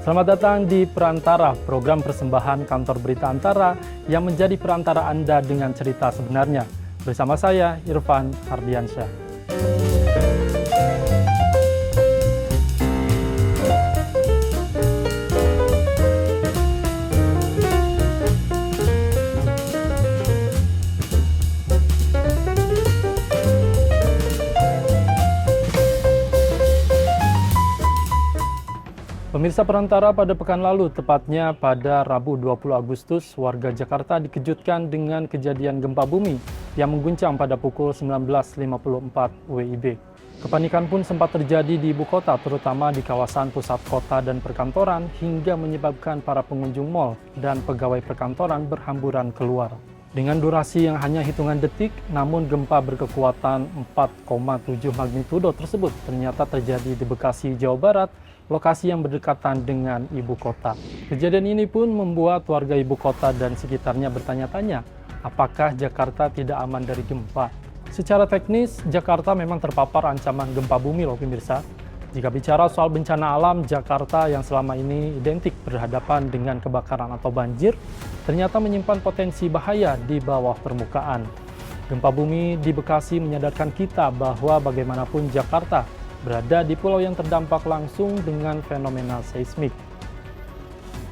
Selamat datang di Perantara, program persembahan kantor berita Antara yang menjadi perantara Anda dengan cerita sebenarnya. Bersama saya, Irfan Hardiansyah. Pemirsa Perantara, pada pekan lalu, tepatnya pada Rabu 20 Agustus, warga Jakarta dikejutkan dengan kejadian gempa bumi yang mengguncang pada pukul 19.54 WIB. Kepanikan pun sempat terjadi di ibu kota, terutama di kawasan pusat kota dan perkantoran, hingga menyebabkan para pengunjung mal dan pegawai perkantoran berhamburan keluar. Dengan durasi yang hanya hitungan detik, namun gempa berkekuatan 4,7 magnitudo tersebut ternyata terjadi di Bekasi, Jawa Barat, lokasi yang berdekatan dengan ibu kota. Kejadian ini pun membuat warga ibu kota dan sekitarnya bertanya-tanya, apakah Jakarta tidak aman dari gempa? Secara teknis, Jakarta memang terpapar ancaman gempa bumi loh pemirsa. Jika bicara soal bencana alam, Jakarta yang selama ini identik berhadapan dengan kebakaran atau banjir, ternyata menyimpan potensi bahaya di bawah permukaan. Gempa bumi di Bekasi menyadarkan kita bahwa bagaimanapun Jakarta berada di pulau yang terdampak langsung dengan fenomena seismik.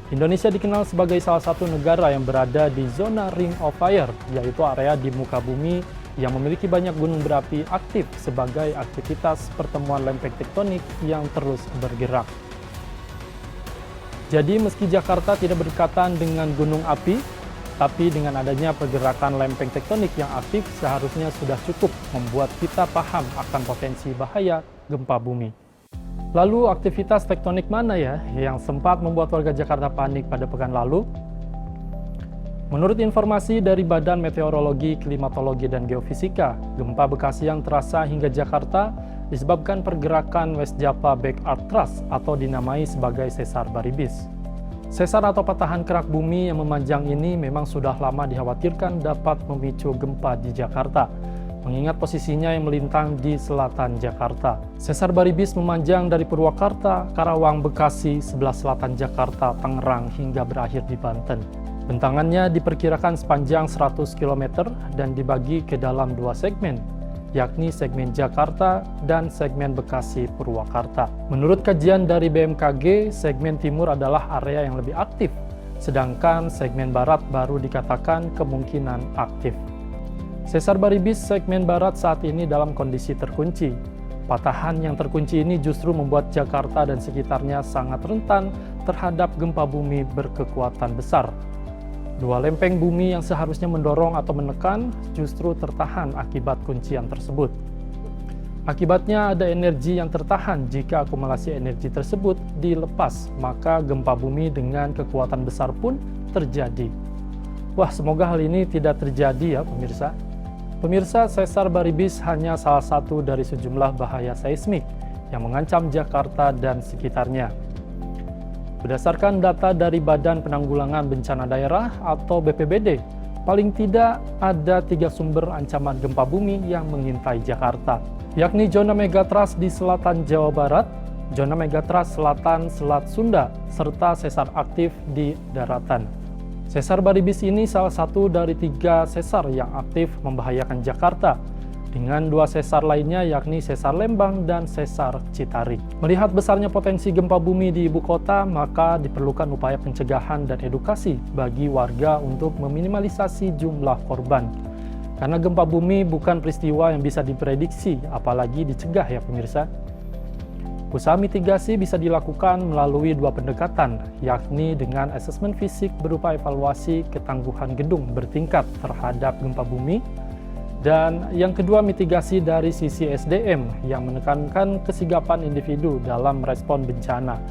Indonesia dikenal sebagai salah satu negara yang berada di zona Ring of Fire, yaitu area di muka bumi yang memiliki banyak gunung berapi aktif sebagai aktivitas pertemuan lempeng tektonik yang terus bergerak. Jadi meski Jakarta tidak berdekatan dengan gunung api, tapi dengan adanya pergerakan lempeng tektonik yang aktif seharusnya sudah cukup membuat kita paham akan potensi bahaya gempa bumi. Lalu aktivitas tektonik mana ya yang sempat membuat warga Jakarta panik pada pekan lalu? Menurut informasi dari Badan Meteorologi, Klimatologi, dan Geofisika, gempa Bekasi yang terasa hingga Jakarta disebabkan pergerakan West Java Backyard Thrust atau dinamai sebagai sesar baribis. Sesar atau patahan kerak bumi yang memanjang ini memang sudah lama dikhawatirkan dapat memicu gempa di Jakarta, mengingat posisinya yang melintang di selatan Jakarta. Sesar baribis memanjang dari Purwakarta, Karawang, Bekasi, sebelah selatan Jakarta, Tangerang, hingga berakhir di Banten. Bentangannya diperkirakan sepanjang 100 km dan dibagi ke dalam dua segmen, yakni segmen Jakarta dan segmen Bekasi Purwakarta. Menurut kajian dari BMKG, segmen timur adalah area yang lebih aktif, sedangkan segmen barat baru dikatakan kemungkinan aktif. Sesar baribis segmen barat saat ini dalam kondisi terkunci. Patahan yang terkunci ini justru membuat Jakarta dan sekitarnya sangat rentan terhadap gempa bumi berkekuatan besar. Dua lempeng bumi yang seharusnya mendorong atau menekan justru tertahan akibat kuncian tersebut. Akibatnya ada energi yang tertahan. Jika akumulasi energi tersebut dilepas, maka gempa bumi dengan kekuatan besar pun terjadi. Wah, semoga hal ini tidak terjadi ya pemirsa. Pemirsa, sesar baribis hanya salah satu dari sejumlah bahaya seismik yang mengancam Jakarta dan sekitarnya. Berdasarkan data dari Badan Penanggulangan Bencana Daerah atau BPBD, paling tidak ada 3 sumber ancaman gempa bumi yang mengintai Jakarta, yakni zona megatrust di selatan Jawa Barat, zona megatrust selatan Selat Sunda, serta sesar aktif di daratan. Sesar baribis ini salah satu dari 3 sesar yang aktif membahayakan Jakarta, dengan 2 sesar lainnya yakni sesar Lembang dan sesar Citarik. Melihat besarnya potensi gempa bumi di ibu kota, maka diperlukan upaya pencegahan dan edukasi bagi warga untuk meminimalisasi jumlah korban. Karena gempa bumi bukan peristiwa yang bisa diprediksi, apalagi dicegah ya pemirsa. Usaha mitigasi bisa dilakukan melalui 2 pendekatan, yakni dengan asesmen fisik berupa evaluasi ketangguhan gedung bertingkat terhadap gempa bumi, dan yang kedua mitigasi dari sisi SDM yang menekankan kesigapan individu dalam merespon bencana.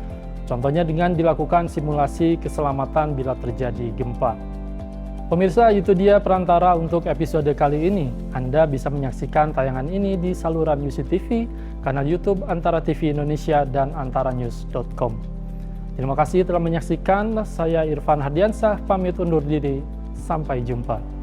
Contohnya dengan dilakukan simulasi keselamatan bila terjadi gempa. Pemirsa, itu dia Perantara untuk episode kali ini. Anda bisa menyaksikan tayangan ini di saluran UCTV, kanal YouTube Antara TV Indonesia, dan antaranews.com. Terima kasih telah menyaksikan. Saya Irfan Hardiansyah, pamit undur diri. Sampai jumpa.